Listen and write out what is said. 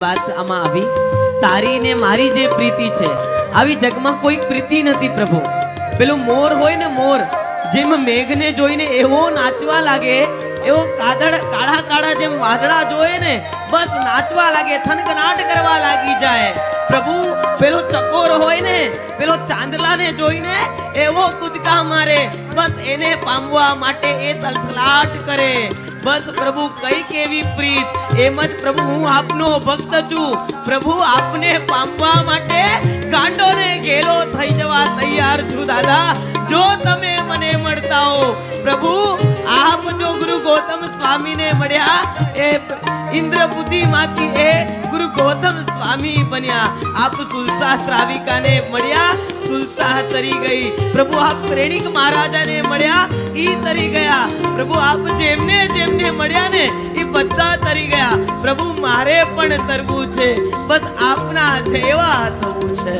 વાત આમાં આવી તારી ને મારી જે પ્રીતિ છે આવી જગમાં કોઈ પ્રીતિ નથી પ્રભુ। પેલો મોર હોય ને મોર જેમ મેઘને જોઈને એવો નાચવા લાગે એવો કાળા કાળા જેમ વાદળા જોયે ને બસ નાચવા લાગે થનગનાટ કરવા લાગી જાય। પ્રભુ પેલો ચકોર હોય ને પેલો ચાંદલાને જોઈને એવો કૂદકા મારે બસ એને પામવા માટે એ તલસલાટ કરે। બસ પ્રભુ કઈ કેવી પ્રીત એમ જ પ્રભુ હું આપનો ભક્ત છું। પ્રભુ આપને પામવા માટે ગાંડો ને ઘેલો થઈ જવા તૈયાર છું દાદા। જો તમે મને મળતા હો પ્રભુ આપ જો ગુરુ ગૌતમ સ્વામી ને મળ્યા એ ઇન્દ્રપુતી માંથી એ ગુરુ ગૌતમ સ્વામી બન્યા। આપ સુલસા શ્રાવિકા ને મળ્યા સુલસા તરી ગઈ। પ્રભુ આપ પ્રેણિક મહારાજા ને મળ્યા ઈ તરી ગયા। પ્રભુ આપ જેમને જેમને મળ્યા ને ઈ બધા તરી ગયા। પ્રભુ મારે પણ તરવું છે બસ આપના જેવા થવું છે।